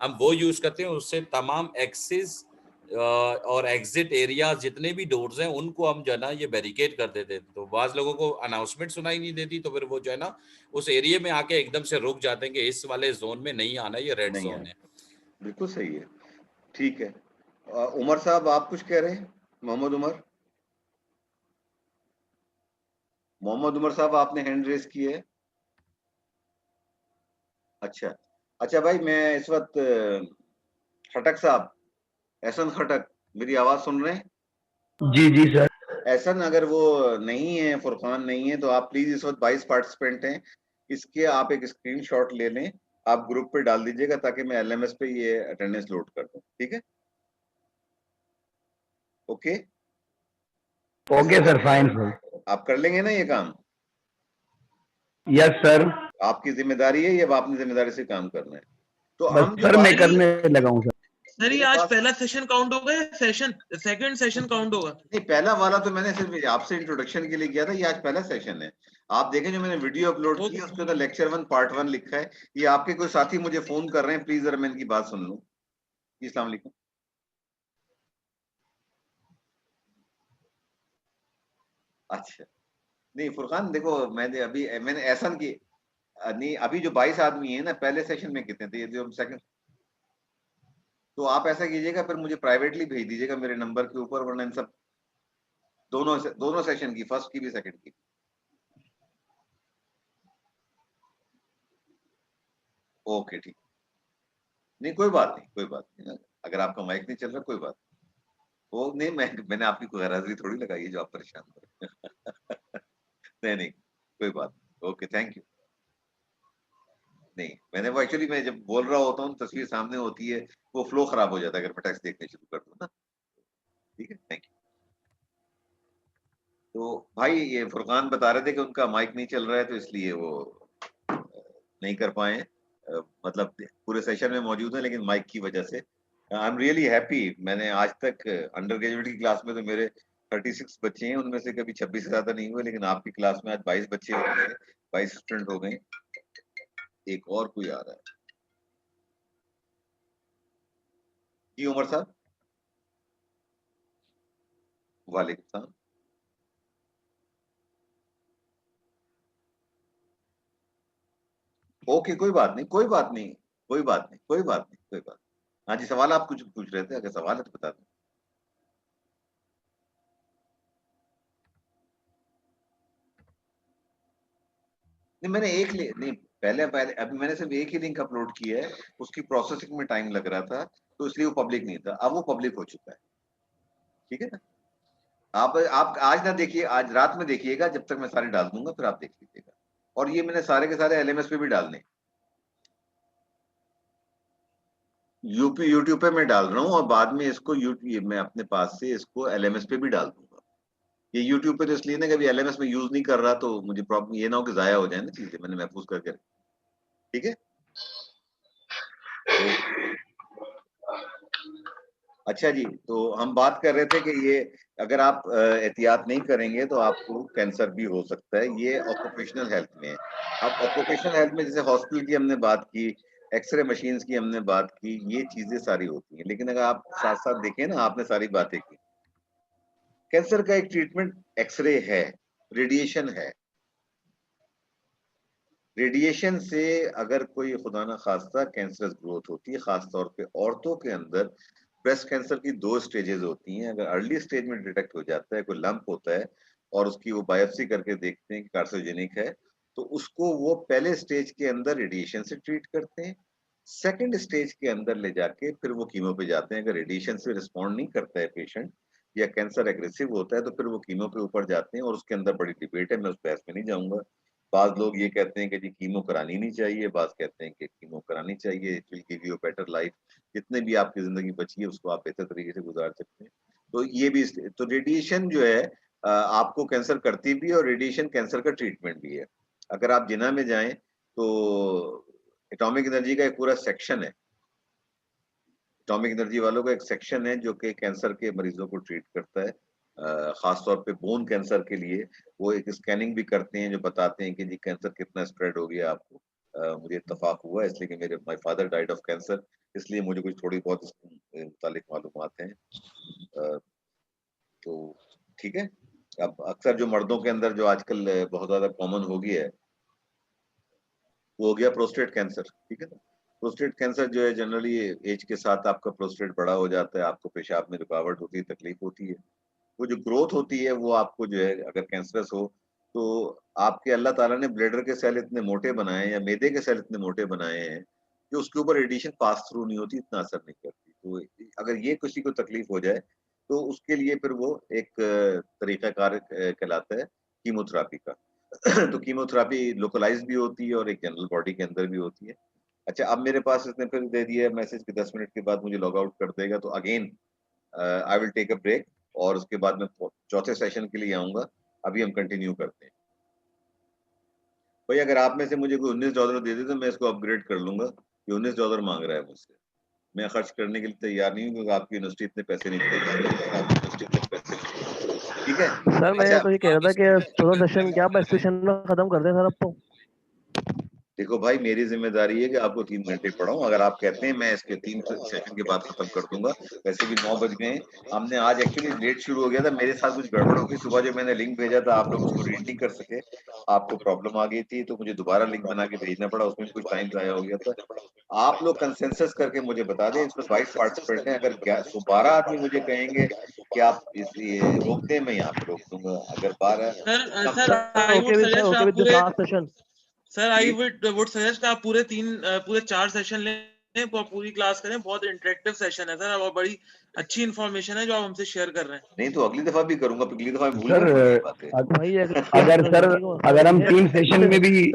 हम वो यूज करते हैं। उससे तमाम एक्सिस और एग्जिट एरिया जितने भी डोर्स हैं उनको हम जो है ना ये बैरिकेड कर देते हैं। तो बाज लोगों को अनाउंसमेंट सुनाई नहीं देती, तो फिर वो जो है ना उस एरिया में आके एकदम से रुक जाते हैं कि इस वाले जोन में नहीं आना, ये रेड नहीं जोन आए, है। बिल्कुल सही है, ठीक है। उमर साहब आप कुछ कह रहे हैं? मोहम्मद उमर? मोहम्मद उमर साहब आपने हैंड रेज़ की है? अच्छा। अच्छा भाई मैं इस वक़्त खटक साहब, एहसन खटक, मेरी आवाज़ सुन रहे हैं? जी जी सर। एहसन अगर वो नहीं है, फुरकान नहीं है, तो आप प्लीज़ इस वक़्त 22 पार्टिसिपेंट हैं, इसके आप एक स्क्रीनशॉट ले लें, आप ग्रुप पे डाल दीजिएगा ताकि मैं एलएमएस पे ये अटेंडेंस लोड कर दूँ, ठीक है? Okay? Okay Ehsan sir, fine sir. आप कर लेंगे ना ये काम? Yes sir. आपकी ज़िम्मेदारी है, ये अब आपने ज़िम्मेदारी से काम करना है। तो बस हम जो सर मैं बात सर ये करने लगा हूँ सर। सर ये मेरे आज पास पहला सेशन काउंट होगा या सेशन सेकंड सेशन काउंट होगा? नहीं, पहला वाला तो मैंने सिर्फ आपसे इंट्रोडक्शन के लिए किया था, ये आज पहला सेशन है। आप देखें जो मैंने वीडियो अपलोड की है, ओके उसके अंदर लेक्चर 1 पार्ट 1 लिखा है। ये आपके कोई साथी मुझे फ़ोन कर रहे हैं, प्लीज़ ज़रा मैं इनकी बात सुन लूँ। जी, अस्सलाम वालेकुम। अच्छा, नहीं फुरकान देखो मैंने एहसन की नहीं अभी जो 22 आदमी हैं ना, पहले सेशन में कितने थे? ये जो सेकंड तो आप ऐसा कीजिएगा फिर मुझे प्राइवेटली भेज दीजिएगा मेरे नंबर के ऊपर, वरना इन सब दोनों सेशन की, फर्स्ट की भी, सेकंड की। ओके, ठीक। नहीं, कोई बात नहीं, कोई बात नहीं। अगर आपका माइक नहीं चल रहा, कोई बात नहीं। वो नहीं मैंने आपकी कोई गैरहाज़िरी थोड़ी लगाई है जो आप परेशान हो रहे हैं। नहीं, नहीं, कोई बात नहीं। Okay, thank you. नहीं, मैंने वो एक्चुअली मैं जब बोल रहा होता हूँ, तस्वीर सामने होती है, वो फ्लो खराब हो जाता है अगर मैं टेक्स्ट देखने शुरू कर दूँ ना। ठीक है, थैंक यू। तो भाई ये फुरकान बता रहे थे कि उनका माइक नहीं चल रहा है तो इसलिए वो नहीं कर पाए हैं। मतलब पूरे सेशन में मौजूद हैं लेकिन माइक की वजह से। I am really happy. मैंने आज तक अंडर ग्रेजुएट की क्लास में तो मेरे 36 बच्चे हैं, उनमें से कभी 26 से ज़्यादा नहीं हुए, लेकिन आपकी क्लास में आज 22 बच्चे हो गए, 22 स्टूडेंट हो गए। एक और कोई आ रहा है। जी, उमर साहब। वालेकुम सलाम। ओके, कोई बात नहीं, कोई बात नहीं, कोई बात नहीं, कोई बात नहीं, कोई बात नहीं। हाँ जी, सवाल आप कुछ पूछ रहे थे, अगर सवाल है तो बता दो। नहीं, मैंने एक नहीं, पहले अभी मैंने सिर्फ एक ही लिंक अपलोड की है, उसकी प्रोसेसिंग में टाइम लग रहा था, तो इसलिए वो पब्लिक नहीं था, अब वो पब्लिक हो चुका है। ठीक है ना? आप आज ना देखिए, आज रात में देखिएगा, जब तक मैं सारे डाल दूंगा, फिर आप देख लीजिएगा। और ये मैंने सारे के सारे LMS पे भी डालने, यूट्यूब पे मैं डाल रहा हूँ, और बाद में इसको मैं अपने पास से इसको LMS पे भी डाल दूंगा। ये यूट्यूब पे तो इसलिए ना, कभी LMS में यूज नहीं कर रहा, तो मुझे प्रॉब्लम ये ना हो कि जाया हो जाए ना चीजें, मैंने महफूज करके रखी। ठीक है। अच्छा जी, तो हम बात कर रहे थे कि ये अगर आप एहतियात नहीं करेंगे तो आपको कैंसर भी हो सकता है, ये ऑक्यूपेशनल हेल्थ में है। अब ऑक्यूपेशनल हेल्थ में जैसे हॉस्पिटल की हमने बात की, एक्सरे मशीन्स की हमने बात की, ये चीजें सारी होती हैं, लेकिन अगर आप साथ साथ देखें ना, आपने सारी बातें की, कैंसर का एक ट्रीटमेंट एक्सरे है, रेडिएशन है। रेडिएशन से अगर कोई खुदा ना खास्ता कैंसरस ग्रोथ होती है, खास तौर पे औरतों के अंदर ब्रेस्ट कैंसर की 2 स्टेजेस होती हैं। अगर अर्ली स्टेज में डिटेक्ट हो जाता है, कोई लंप होता है और उसकी वो बायोप्सी करके देखते हैं कि कार्सिनोजेनिक है, तो उसको वो पहले स्टेज के अंदर रेडिएशन से ट्रीट करते हैं। सेकंड स्टेज के अंदर ले जाके फिर वो कीमो पे जाते हैं। अगर रेडिएशन से रिस्पॉन्ड नहीं करता है पेशेंट, या कैंसर एग्रेसिव होता है, तो फिर वो कीमो पे ऊपर जाते हैं, और उसके अंदर बड़ी डिबेट है, मैं उस बहस में नहीं जाऊंगा। बाज लोग ये कहते हैं कि जी कीमो करानी नहीं चाहिए, बाज कहते हैं कि कीमो करानी चाहिए, it will give you better life, जितने भी आपकी जिंदगी बची है उसको आप बेहतर तरीके से गुजार सकते हैं। तो ये भी, तो रेडिएशन जो है आपको कैंसर करती भी है, और रेडिएशन कैंसर का ट्रीटमेंट भी है। अगर आप जिना में जाएं तो एटॉमिक एनर्जी का एक पूरा सेक्शन है, एटॉमिक एनर्जी वालों का एक सेक्शन है जो कि कैंसर के मरीजों को ट्रीट करता है। खास तौर पे बोन कैंसर के लिए वो एक स्कैनिंग भी करते हैं, जो बताते हैं कि जी कैंसर कितना स्प्रेड हो गया आपको। मुझे इत्तेफाक हुआ इसलिए कि मेरे my father died of cancer, इसलिए मुझे कुछ थोड़ी बहुत इसके मुतालिक मालूमात हैं। तो ठीक है। अब अक्सर जो मर्दों के अंदर जो आजकल बहुत ज्यादा कॉमन हो गया है, वो हो गया प्रोस्टेट कैंसर। ठीक है ना? प्रोस्टेट कैंसर जो है जनरली एज के साथ आपका प्रोस्टेट बड़ा हो जाता है, आपको पेशाब में रुकावट होती है, तकलीफ होती है। वो जो ग्रोथ होती है वो आपको जो है, अगर कैंसरस हो तो आपके अल्लाह ताला ने ब्लैडर के सेल इतने मोटे बनाए हैं, या मैदे के सेल इतने मोटे बनाए हैं कि उसके ऊपर रेडिएशन पास थ्रू नहीं होती, इतना असर नहीं करती। तो अगर ये किसी को तकलीफ हो जाए तो उसके लिए फिर वो एक तरीकाकार कहलाता है कीमोथेरापी का। तो कीमोथेरापी लोकलाइज भी होती है और एक जनरल बॉडी के अंदर भी होती है। अच्छा, अब मेरे पास इसने फिर दे दिया मैसेज कि 10 मिनट के बाद मुझे लॉग आउट कर देगा, तो again I will take a break, और उसके बाद मैं चौथे सेशन के लिए आऊंगा। अभी हम कंटिन्यू करते हैं। भाई अगर आप में से मुझे कोई $19 दे दे तो मैं इसको अपग्रेड कर लूंगा। ये $19 मांग रहा है मुझसे, मैं खर्च करने के लिए तैयार नहीं हूँ, क्योंकि आपकी यूनिवर्सिटी इतने पैसे नहीं देगी। ठीक है। सर मैं अच्छा, तो ये कह रहा था कि 14 सेशन क्या 22 सेशन में खत्म कर दें सर अब तो। देखो भाई, मेरी जिम्मेदारी है कि आपको 3 घंटे पढ़ाऊं। अगर आप कहते हैं मैं इसके 3 सेशन के बाद खत्म कर दूंगा। वैसे भी 9 बज गए। हमने आज एक्चुअली लेट शुरू हो गया था, मेरे साथ कुछ गड़बड़ हो गई। सुबह जो मैंने लिंक भेजा था आप लोग उसको रीड नहीं कर सके, आपको प्रॉब्लम आ गई थी, तो मुझे दोबारा लिंक बना के भेजना पड़ा, उसमें कुछ टाइम जाया हो गया था। आप लोग कंसेंसस करके मुझे बता दें, इसमें 22 पार्टिसिपेंट हैं। अगर 12 आदमी मुझे कहेंगे कि आप ये रोक दें, मैं यहाँ पे रोक दूंगा। अगर 12 सर आई वुड सजेस्ट आप पूरे session sir I would suggest आप पूरे 4 सेशन लें, पूरी क्लास करें। बहुत इंटरेक्टिव सेशन है सर, और बड़ी अच्छी इन्फॉर्मेशन है जो आप हमसे शेयर कर रहे हैं। नहीं तो अगली दफा भी करूंगा, पिछली दफा मैं भूल सर गया। अगर हम 3 सेशन में भी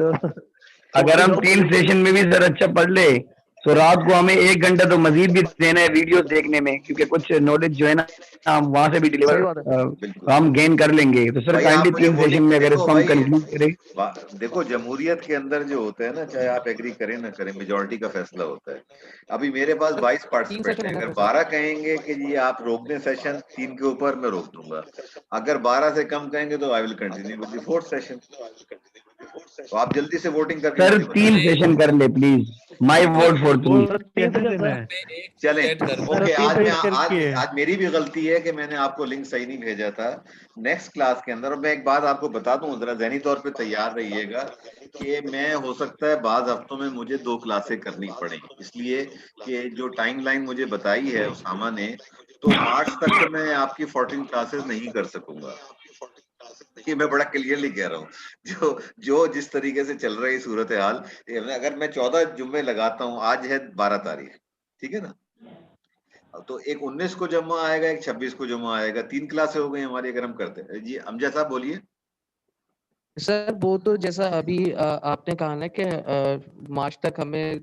अगर हम 3 सेशन में भी सर अच्छा पढ़ ले, तो रात को हमें 1 घंटा तो मजीद भी देना है वीडियो देखने में, क्योंकि कुछ नॉलेज जो है ना हम वहां से भी डिलीवर हम गेन कर लेंगे। तो सर काइंडली 3 सेशन में अगर इसको हम कंक्लूड करें। देखो, जमहूरियत के अंदर जो होता है ना, चाहे आप एग्री करें ना करें, मेजोरिटी का फैसला होता है। अभी मेरे पास 22 पार्टिसिपेंट हैं। अगर 12 कहेंगे कि जी आप रोक दें सेशन 3 के ऊपर, मैं रोक दूंगा। अगर 12 से कम कहेंगे तो I will continue with the 4th session. तो आप जल्दी से वोटिंग करके सर 3 सेशन कर ले please. My vote for truth. Sir 3 कैसे सेकंड देना सर। है? चलें, Chat कर दो। ओके। तीन आज मैं सेकंड करके है। आज मेरी भी गलती है कि मैंने आपको लिंक सही नहीं भेजा था नेक्स्ट क्लास के अंदर। और मैं एक बात आपको बता दूं, जरा ज़हनी तौर पे तैयार रहिएगा कि मैं हो सकता है बाद हफ्तों में मुझे 2 क्लासें करनी पड़े, इसलिए कि जो टाइमलाइन मुझे बताई है उसामा ने, तो मार्च तक तो मैं आपकी 14 क्लासेस नहीं कर सकूंगा। ये मैं बड़ा क्लियरली कह रहा हूँ। जो जिस तरीके से चल रही सूरत हाल, अगर मैं 14 जुम्मे लगाता हूँ, आज है 12 तारीख, ठीक है ना, तो एक 19 को जमा आएगा, एक 26 को जमा आएगा, 3 क्लासें हो गई हमारी अगर हम करते हैं। जी अमजद साहब बोलिए। सर वो तो जैसा अभी आपने कहा ना कि मार्च तक हमें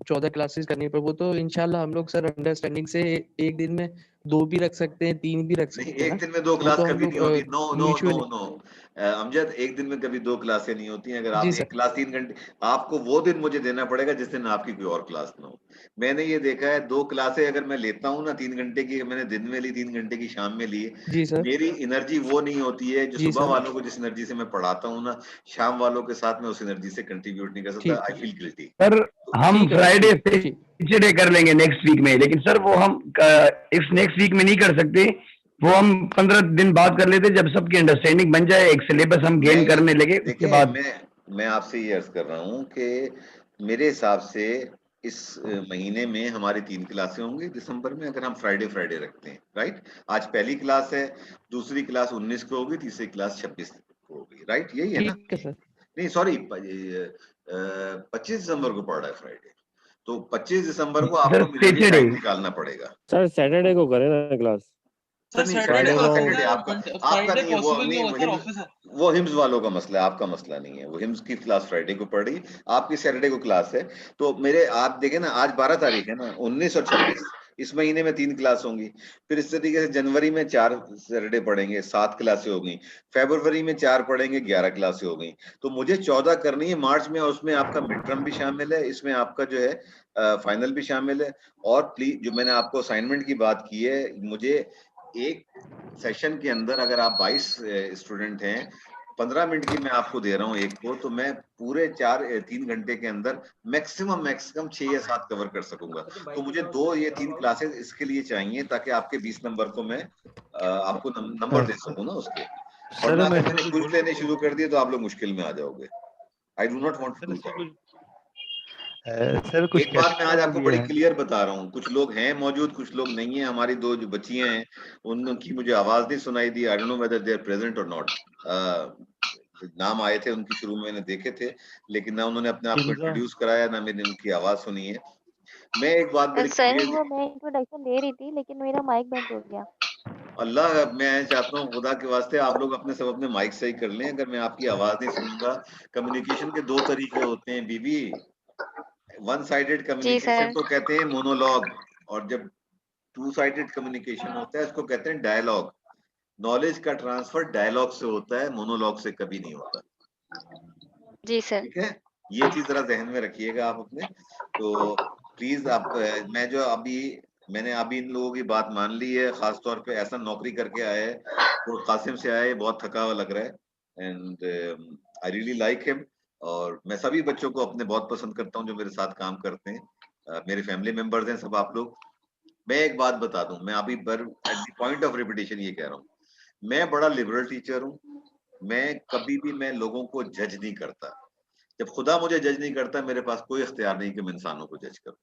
14 क्लासेस करनी पर वो तो इंशाल्लाह हम लोग सर अंडरस्टैंडिंग से एक दिन में 2 भी रख सकते हैं, 3 भी रख नहीं, सकते हैं एक ना। दिन में 2 वो क्लास तो हम कभी लोग नहीं होती। No no no mutually. No Amjad, एक दिन में कभी 2 क्लासें नहीं होती हैं। अगर जी आप सर। एक क्लास 3 घंटे, आपको वो दिन मुझे देना पड़ेगा जिस दिन आपकी कोई और क्लास ना हो। मैंने ये देखा है 2 क्लासें अगर मैं लेता हूँ ना 3 घंटे की, मैंने दिन में ली, 3 घंटे की शाम में ली, जी सर। मेरी एनर्जी वो नहीं होती है जो जी सुबह सर। वालों को जिस एनर्जी से मैं पढ़ाता हूँ ना, शाम वालों के साथ मैं उस एनर्जी से कंट्रीब्यूट नहीं कर सकता। ठीक आई फील गिल्टी। सर हम ठीक है सर, फ्राइडे ठीक। सैटरडे कर लेंगे नेक्स्ट वीक में, लेकिन सर वो हम इस नेक्स्ट वीक में नहीं कर सकते। वो हम 15 दिन बाद कर लेते जब सबकी अंडरस्टैंडिंग बन जाए, एक सिलेबस हम गेन करने लगे, उसके देखिए, बाद। मैं आपसे ये अर्ज कर रहा हूँ कि मेरे हिसाब से इस महीने में हमारी 3 क्लासें होंगी दिसंबर में, अगर हम फ्राइडे फ्राइडे रखते हैं, राइट। आज पहली क्लास है, दूसरी क्लास 19 को होगी, तीसरी क्लास 26 को होगी, राइट, यही है ना? ठीक है सर। नहीं सॉरी, 25 दिसंबर को पड़ रहा है फ्राइडे, तो 25 दिसंबर को सर आपको मेरे लिए सैटरडे। टाइम निकालना पड़ेगा। सर सैटरडे को करें ना क्लास। सर नहीं, सैटरडे Friday को- सैटरडे आपका फ्राइडे नहीं है, वो पॉसिबल नहीं नहीं, होगा सर, ऑफिस है। वो हिम्स वालों का मसला है, आपका मसला नहीं है। वो हिम्स की क्लास फ्राइडे को पड़ रही, आपकी सैटरडे को क्लास है। तो मेरे, आप देखें ना, आज 12 तारीख है ना, 19 और 26 इस महीने में 3 क्लास होंगी। फिर इस तरीके से जनवरी में 4 सैटरडे पढ़ेंगे, 7 क्लासें हो गई। फरवरी में 4 पढ़ेंगे, 11 क्लासें हो गई। तो मुझे 14 करनी है मार्च में, और उसमें आपका मिड टर्म भी शामिल है, इसमें आपका जो है फाइनल भी शामिल है। और प्लीज, जो मैंने आपको असाइनमेंट की बात की है, मुझे एक सेशन के अंदर अगर आप 22 स्टूडेंट हैं, 15 मिनट की मैं आपको दे रहा हूँ एक को, तो मैं पूरे 3 घंटे के अंदर मैक्सिमम 6 या 7 कवर कर सकूंगा। तो मुझे 2 या 3 क्लासेस इसके लिए चाहिए ताकि आपके 20 नंबर को मैं आपको नंबर दे सकूं ना उसके। सर वरना मैं अगर इसमें मैंने कुछ क्विज बोल लेने सकता शुरू हूँ? कर दिए तो आप लोग मुश्किल में आ जाओगे। I do not want to sir do इसमें दैट। कुछ सर कुछ एक बात मैं आज कैटेगरी आपको भी बड़ी है। क्लियर बता रहा हूँ, कुछ लोग हैं मौजूद, कुछ लोग नहीं है। हमारी 2 जो बच्चियां हैं, उनकी मुझे आवाज नहीं सुनाई दी। I don't know whether they are present और नॉट। नाम आए थे उनकी, शुरू में मैंने देखे थे, लेकिन ना उन्होंने अपने आप को हिमजा। इंट्रोड्यूस कराया, ना मैंने उनकी आवाज सुनी है। मैं एक बात बड़ी सर क्लियर, वो मैं इंट्रोडक्शन दे रही थी लेकिन मेरा माइक बंद हो गया। अल्लाह, मैं चाहता हूँ खुदा के वास्ते आप लोग अपने सब अपने माइक सही कर लें। अगर मैं आपकी आवाज नहीं सुनूंगा, कम्युनिकेशन के 2 तरीके होते हैं बीबी। वन साइडेड जी कम्युनिकेशन सर। को कहते हैं मोनोलॉग, और जब 2 साइडेड कम्युनिकेशन होता है इसको कहते हैं डायलॉग। नॉलेज का ट्रांसफर डायलॉग से होता है, मोनोलॉग से कभी नहीं होता। जी सर। ठीक है, ये चीज जरा जहन में रखिएगा आप अपने। तो प्लीज आप, मैं जो अभी, मैंने अभी इन लोगों की बात मान ली है, खास तौर पे ऐसा नौकरी करके आया है, तो कासिम से आया है, बहुत थका हुआ लग रहा है, and I really like him. और मैं सभी बच्चों को अपने बहुत पसंद करता हूँ जो मेरे साथ काम करते हैं। मेरे फैमिली मेंबर्स हैं सब आप लोग। मैं एक बात बता दूं, मैं अभी at the point of repetition ये कह रहा हूँ, मैं बड़ा लिबरल टीचर हूँ। मैं कभी भी मैं लोगों को जज नहीं करता। जब खुदा मुझे जज नहीं करता, मेरे पास कोई इख्तियार नहीं कि मैं इंसानों को जज करूं।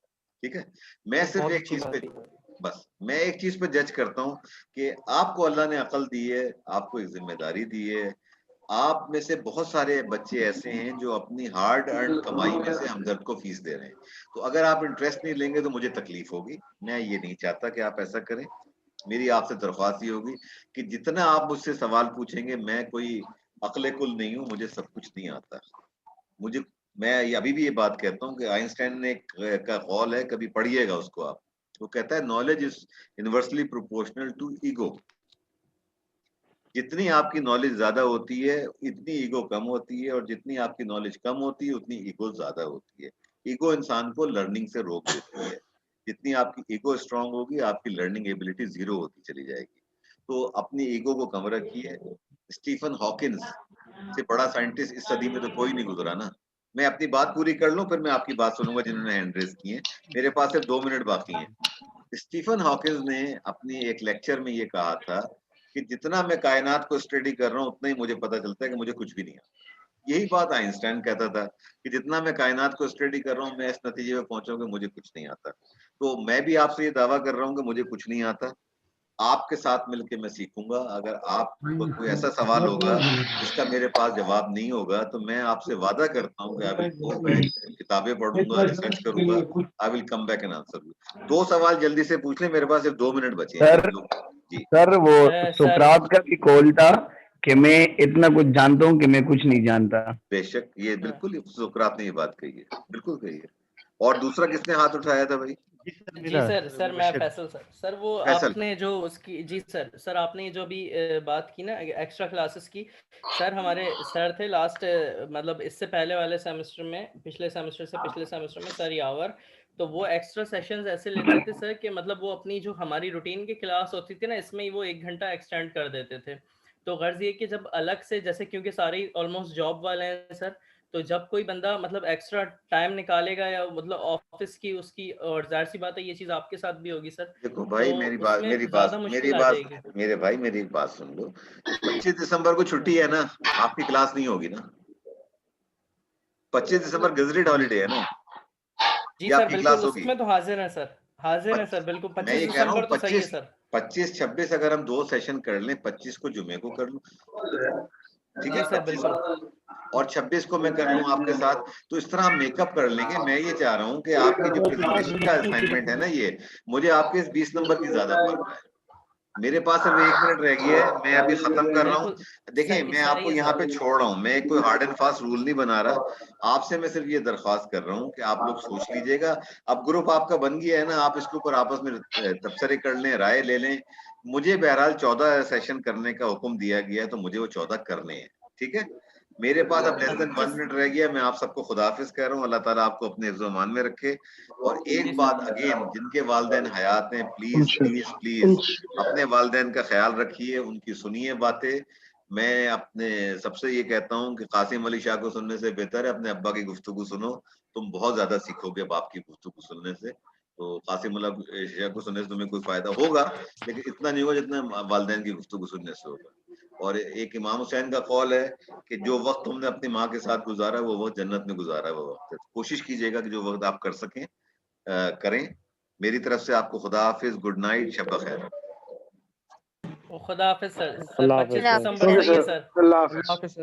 ठीक है, मैं सिर्फ बहुत एक अच्छी चीज बात पे, है। बस मैं एक चीज पे जज करता हूँ कि आपको अल्लाह ने अकल दी है, आपको एक जिम्मेदारी दी है। आप में से बहुत सारे बच्चे ऐसे हैं जो अपनी हार्ड अर्न कमाई में से हमदर्द को फीस दे रहे हैं। तो अगर आप इंटरेस्ट नहीं लेंगे तो मुझे तकलीफ होगी। मैं ये नहीं चाहता कि आप ऐसा करें। मेरी आपसे दरख्वास्त ये होगी कि जितना आप मुझसे सवाल पूछेंगे, मैं कोई अक्ले कुल नहीं हूँ, मुझे सब कुछ नहीं आता। मुझे, मैं ये अभी भी ये बात कहता हूँ कि आइंस्टाइन ने का कौल है, कभी पढ़िएगा उसको आप। वो कहता है knowledge is inversely proportional to ego. जितनी आपकी नॉलेज ज्यादा होती है इतनी ईगो कम होती है, और जितनी आपकी नॉलेज कम होती है उतनी ईगो ज्यादा होती है। ईगो इंसान को लर्निंग से रोक देती है। जितनी आपकी ईगो स्ट्रांग होगी, आपकी लर्निंग एबिलिटी 0 होती चली जाएगी। तो अपनी ईगो को कम रखिए। स्टीफन हॉकिंस से बड़ा साइंटिस्ट इस सदी में तो कोई नहीं गुजरा ना। मैं अपनी बात पूरी कर लूं, फिर मैं आपकी बात सुनूंगा जिन्होंने हैंड रेज की है। मेरे पास सिर्फ 2 मिनट बाकी हैं। स्टीफन हॉकिंस ने अपनी एक लेक्चर में ये कहा था कि जितना मैं कायनात को स्टडी कर रहा हूँ उतना ही मुझे पता चलता है कि मुझे कुछ भी नहीं आता। यही बात आइंस्टाइन कहता था कि जितना मैं कायनात को स्टडी कर रहा हूँ मैं इस नतीजे में पहुंचा हूं कि मुझे कुछ नहीं आता। तो मैं भी आपसे ये दावा कर रहा हूँ कि मुझे कुछ नहीं आता। आपके साथ मिलके मैं सीखूंगा। अगर आपको कोई ऐसा सवाल होगा जिसका मेरे पास जवाब नहीं होगा तो मैं आपसे वादा करता हूँ कि आई विल गो बैक, किताबें पढ़ूंगा, रिसर्च करूंगा, I will come back and answer you. 2 सवाल जल्दी से पूछ ले, मेरे पास सिर्फ 2 मिनट बचे हैं। जी सर वो सर सुकरात का भी कॉल था कि मैं इतना कुछ जानता हूँ कि मैं कुछ नहीं जानता। बेशक, ये बिल्कुल सुकरात ने ये बात कही है, बिल्कुल कही है। और दूसरा किसने हाथ उठाया था भाई? जी सर मैं फैसल सर वो फैसल। आपने जो उसकी जी सर आपने जो भी बात की ना एक्स्ट्रा क्लासेस की, सर हमारे सर थे लास्ट मतलब इससे पहले वाले सेमेस्टर में, पिछले सेमेस्टर से पिछले सेमेस्टर में सर यावर, तो वो एक्स्ट्रा सेशंस ऐसे लेते थे सर कि मतलब वो अपनी जो हमारी रूटीन की क्लास होती थी ना इसमें ही वो 1 घंटा एक्सटेंड कर देते थे। तो गर्ज ये कि जब अलग से जैसे क्योंकि सारे ऑलमोस्ट जॉब वाले हैं सर, तो जब कोई बंदा मतलब एक्स्ट्रा टाइम निकालेगा या मतलब ऑफिस की उसकी, और जाहिर सी बात है ये चीज आपके साथ भी होगी सर। देखो भाई, तो मेरी बात उसमें मेरी ज्यादा बात मुश्किल आ जाएगी। मेरे भाई मेरी एक बात सुन लो। 25 दिसंबर को छुट्टी है ना, आपकी क्लास नहीं होगी ना? 25 दिसंबर गजरेट हॉलीडे है ना, जी या सर आपकी बिल्कुल, क्लास होगी? उसमें तो हाजिर है सर, हाजिर है सर बिल्कुल। मैं 25 ये कह रहा हूँ दिसंबर तो सही है सर। 25-26 अगर हम 2 सेशन कर लें, 25 को जुमे को कर लूं, ठीक है? जी सर 25 बिल्कुल। और 26 को मैं कर लूं आपके साथ, तो इस तरह हम मेकअप कर लेंगे। मैं ये चाह रहा हूँ कि आपकी जो प्रेजेंटेशन का असाइनमेंट है ना, ये मुझे आपके इस 20 नंबर की ज्यादा परवाह है। मेरे पास सिर्फ 1 मिनट रह गई है, मैं अभी खत्म कर रहा हूँ। बिल्कुल देखिए, मैं आपको सही है यहाँ सर। पे छोड़ रहा हूँ, मैं कोई हार्ड एंड फास्ट रूल नहीं बना रहा। आपसे मैं सिर्फ ये दरख्वास्त कर रहा हूँ कि आप लोग सोच लीजिएगा। अब ग्रुप आपका बन गया है ना, आप इसके ऊपर आपस में तबसरे कर लें, राय ले लें। मुझे बहरहाल 14 सेशन करने का हुक्म दिया गया है, तो मुझे वो 14 करने हैं, ठीक है? मेरे पास अब लेस देन 1 मिनट रह गया। मैं आप सबको खुदाफिज कह रहा हूँ। अल्लाह ताला आपको अपने हिफ्ज़-ओ-मान में रखे। और एक बात अगेन, जिनके वालिदैन हयात हैं, प्लीज प्लीज प्लीज अपने वालिदैन का ख्याल रखिए, उनकी सुनिए बातें। मैं अपने सबसे ये कहता हूँ कि कासिम अली शाह को सुनने से बेहतर है अपने अब्बा की गुफ्तगू सुनो। तुम बहुत ज्यादा सीखोगे बाप की गुफ्तगू सुनने से। तो कासिम अली शाह को सुनने से तुम्हें कोई फायदा होगा, लेकिन इतना नहीं होगा जितना वालिदैन की गुफ्तगू सुनने से होगा। और एक इमाम हुसैन का कौल है कि जो वक्त तुमने अपनी माँ के साथ गुजारा वो वक्त जन्नत में गुजारा वो वक्त है। कोशिश कीजिएगा कि जो वक्त आप कर सकें करें। मेरी तरफ से आपको खुदा हाफिज, गुड नाइट, शब बखैर। खुदा हाफिज सर। अल्लाह 25 हाफिज दिसंबर सही है सर। अल्लाह हाफिज।